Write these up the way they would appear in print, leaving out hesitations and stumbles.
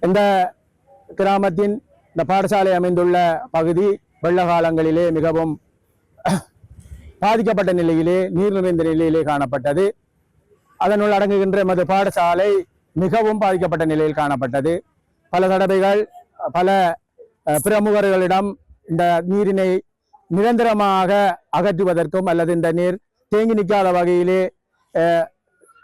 இந்த கிராமத்தின் இந்த பாடசாலை அமைந்துள்ள பகுதி வெள்ள காலங்களிலே மிகவும் பாதிக்கப்பட்ட நிலையிலே நீர் நிறைந்த நிலையிலே காணப்பட்டது. அதனுள் அடங்குகின்ற எமது பாடசாலை மிகவும் பாதிக்கப்பட்ட நிலையில் காணப்பட்டது. பல தடவைகள் பல பிரமுகர்களிடம் இந்த நீரினை நிரந்தரமாக அகற்றுவதற்கும் அல்லது இந்த நீர் தேங்கி நிற்காத வகையிலே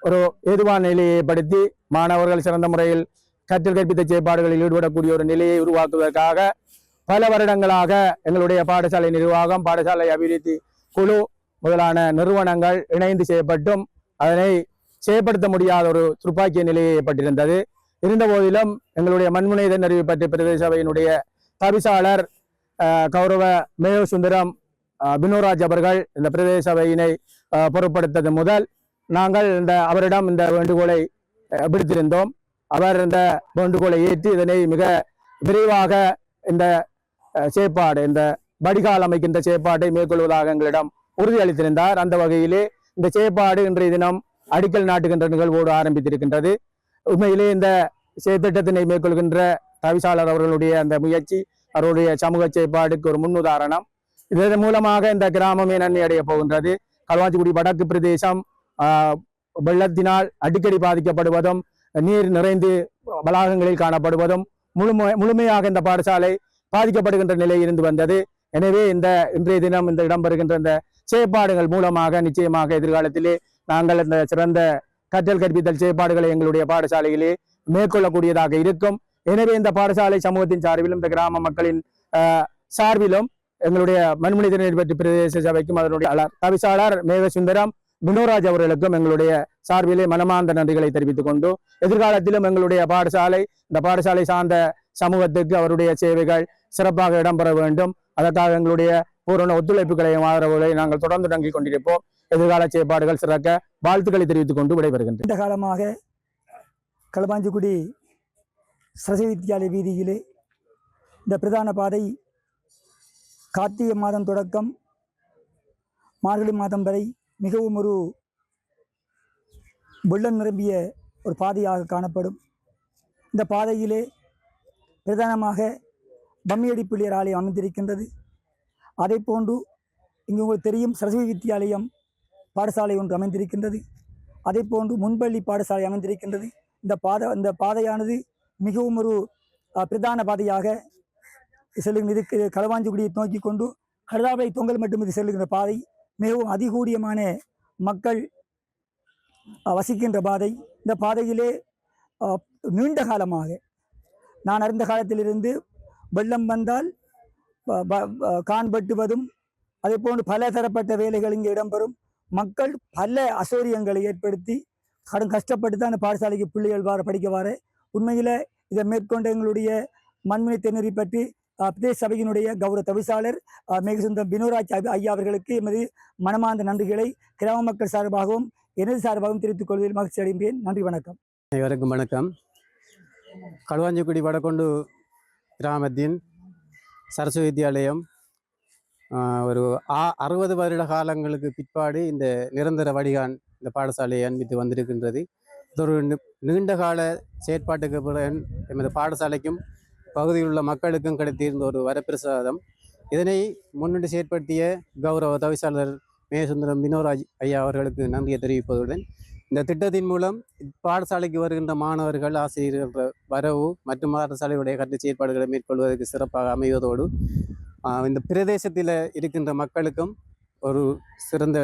ஒரு ஏதுவான நிலையை ஏற்படுத்தி மாணவர்கள் சிறந்த முறையில் கற்றல் கற்பித்த செயற்பாடுகளில் ஈடுபடக்கூடிய ஒரு நிலையை உருவாக்குவதற்காக பல வருடங்களாக எங்களுடைய பாடசாலை நிர்வாகம், பாடசாலை அபிவிருத்தி குழு முதலான நிறுவனங்கள் இணைந்து செய்யப்பட்டும் அதனை செயற்படுத்த முடியாத ஒரு துப்பாக்கிய நிலையை ஏற்பட்டிருந்தது. இருந்த போதிலும் எங்களுடைய மண்முனை அறிவு பற்றிய பிரதேச சபையினுடைய தவிசாளர் கௌரவ மேயர் சுந்தரம் பினோராஜ் அவர்கள் இந்த பிரதேச சபையினை பொருட்படுத்தது முதல் நாங்கள் அவரிடம் இந்த வேண்டுகோளை விடுத்திருந்தோம். அவர் இந்த வேண்டுகோளை ஏற்றி இதனை மிக விரைவாக இந்த செயற்பாடு, இந்த வடிகால் அமைக்கின்ற செயற்பாட்டை மேற்கொள்வதாக எங்களிடம் உறுதியளித்திருந்தார். அந்த வகையிலே இந்த செயற்பாடு இன்றைய தினம் அடிக்கல் நாட்டுகின்ற நிகழ்வோடு ஆரம்பித்திருக்கின்றது. உண்மையிலே இந்த செயற்திட்டத்தினை மேற்கொள்கின்ற தவிசாளர் அவர்களுடைய அந்த முயற்சி, அவருடைய சமூக செயற்பாடுக்கு ஒரு முன்னுதாரணம். இதன் மூலமாக இந்த கிராமமே நன்மை அடைய போகின்றது. களுவாஞ்சிக்குடி வடக்கு பிரதேசம் வெள்ளத்தினால் அடிக்கடி பாதிக்கப்படுவதும் நீர் நிறைந்து வளாகங்களில் காணப்படுவதும் முழுமையாக இந்த பாடசாலை பாதிக்கப்படுகின்ற நிலை இருந்து வந்தது. எனவே இன்றைய தினம் இந்த இடம்பெறுகின்ற இந்த செயற்பாடுகள் மூலமாக நிச்சயமாக எதிர்காலத்திலே நாங்கள் இந்த சிறந்த கற்றல் கற்பித்தல் செயற்பாடுகளை எங்களுடைய பாடசாலையிலே மேற்கொள்ளக்கூடியதாக இருக்கும். எனவே இந்த பாடசாலை சமூகத்தின் சார்பிலும் இந்த கிராம மக்களின் சார்பிலும் எங்களுடைய மண்முனை திறனை பற்றி பிரதேச சபைக்கும் அதனுடைய தவிசாளர் மேயர் சுந்தரம் பினோராஜ் அவர்களுக்கும் எங்களுடைய சார்பிலே மனமார்ந்த நன்றிகளை தெரிவித்துக் கொண்டு எதிர்காலத்திலும் எங்களுடைய பாடசாலை, இந்த பாடசாலை சார்ந்த சமூகத்துக்கு அவருடைய சேவைகள் சிறப்பாக இடம்பெற வேண்டும். அதற்காக எங்களுடைய பூரண ஒத்துழைப்புகளையும் ஆதரவுகளை நாங்கள் தொடர்ந்து தங்கிக் கொண்டிருப்போம். எதிர்கால செயற்பாடுகள் சிறக்க வாழ்த்துக்களை தெரிவித்துக் கொண்டு விடைபெறுகின்றன. இந்த காலமாக களுவாஞ்சிக்குடி சரஸ்வதி வித்யாலய வீதியிலே இந்த பிரதான பாதை கார்த்திகை மாதம் தொடக்கம் மார்கழி மாதம் வரை மிகவும் ஒரு வெள்ளம் நிரம்பிய ஒரு பாதையாக காணப்படும். இந்த பாதையிலே பிரதானமாக பம்மியடி பிள்ளையர் ஆலயம் அமைந்திருக்கின்றது. அதை போன்று இங்கு உங்களுக்கு தெரியும் சரஸ்வதி வித்யாலயம் பாடசாலை ஒன்று அமைந்திருக்கின்றது. அதை போன்று முன்பள்ளி பாடசாலை அமைந்திருக்கின்றது. இந்த பாதையானது மிகவும் ஒரு பிரதான பாதையாக செல்லுகின்ற இதுக்கு களுவாஞ்சிக்குடியை நோக்கி கொண்டு கடுதாவளை தொங்கல் மட்டும் இது செல்லுகின்ற பாதை மிகவும் அதிகூடியமான மக்கள் வசிக்கின்ற பாதை. இந்த பாதையிலே நீண்ட காலமாக நான் அறிந்த காலத்திலிருந்து வெள்ளம் வந்தால் கான் வெட்டுவதும் அதே போன்று பல தரப்பட்ட வேலைகள் இங்கே இடம்பெறும். மக்கள் பல அசௌரியங்களை ஏற்படுத்தி கடும் கஷ்டப்பட்டு தான் பாடசாலைக்கு பிள்ளைகள் படிக்க வார. உண்மையில் இதை மேற்கொண்ட எங்களுடைய மண்முனை தென்னறி பற்றி பிரதேச சபையினுடைய கௌரவ தவிசாளர் மேகசுந்தரம் பினோராஜ் ஐயா அவர்களுக்கு எமது மனமார்ந்த நன்றிகளை கிராம மக்கள் சார்பாகவும் எனது சார்பாகவும் தெரிவித்துக் கொள்வதில் மகிழ்ச்சி அடைந்தேன். நன்றி, வணக்கம். அனைவருக்கும் வணக்கம். களுவாஞ்சிக்குடி வடகொண்டு கிராமத்தின் சரஸ்வதி வித்யாலயம் ஒரு 60 வருட காலங்களுக்கு பிற்பாடு இந்த நிரந்தர வடிகான் இந்த பாடசாலையை அன்பித்து வந்திருக்கின்றது. இது ஒரு நீண்ட கால செயற்பாட்டுக்கு பிறகு எமது பாடசாலைக்கும் பகுதியில் உள்ள மக்களுக்கும் கிடைத்திருந்த ஒரு வரப்பிரசாதம். இதனை முன்னிட்டு செயற்படுத்திய கௌரவ தவிசாளர் மேசுந்தரம் பினோராஜ் ஐயா அவர்களுக்கு நன்றியை தெரிவிப்பதுடன் இந்த திட்டத்தின் மூலம் பாடசாலைக்கு வருகின்ற மாணவர்கள், ஆசிரியர்கள் வரவு மற்றும் பாடசாலையுடைய கற்று செயற்பாடுகளை மேற்கொள்வதற்கு சிறப்பாக அமைவதோடு இந்த பிரதேசத்தில் இருக்கின்ற மக்களுக்கும் ஒரு சிறந்த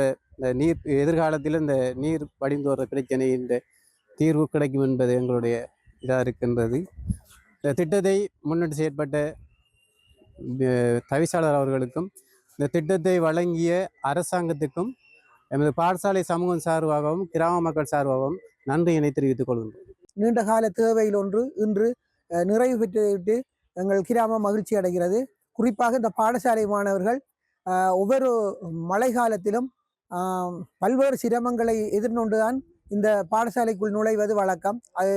நீர் எதிர்காலத்தில் இந்த நீர் வடிந்து வர பிரச்சனையின் தீர்வு கிடைக்கும் என்பது எங்களுடைய இதாக இருக்கின்றது. இந்த திட்டத்தை முன்னிட்டு செயற்பட்ட தவிசாளர் அவர்களுக்கும் இந்த திட்டத்தை வழங்கிய அரசாங்கத்துக்கும் எமது பாடசாலை சமூகம் சார்பாகவும் கிராம மக்கள் சார்பாகவும் நன்றியினை தெரிவித்துக் கொள்கின்றோம். நீண்ட கால தேவையில் ஒன்று இன்று நிறைவு பெற்றுவிட்டு எங்கள் கிராமம் மகிழ்ச்சி அடைகிறது. குறிப்பாக இந்த பாடசாலை மாணவர்கள் ஒவ்வொரு மழை காலத்திலும் பல்வேறு சிரமங்களை எதிர்கொண்டுதான் இந்த பாடசாலைக்குள் நுழைவது வழக்கம். அது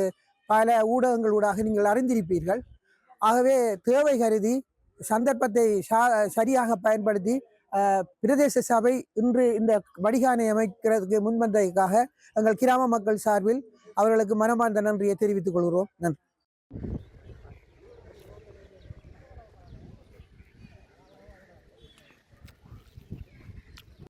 பல ஊடகங்களூடாக நீங்கள் அறிந்திருப்பீர்கள். ஆகவே தேவை கருதி சந்தர்ப்பத்தை சரியாக பயன்படுத்தி பிரதேச சபை இன்று இந்த வடிகானை அமைக்கிறதுக்கு முன்வந்ததற்காக எங்கள் கிராம மக்கள் சார்பில் அவர்களுக்கு மனமார்ந்த நன்றியை தெரிவித்துக் கொள்கிறோம். நன்றி.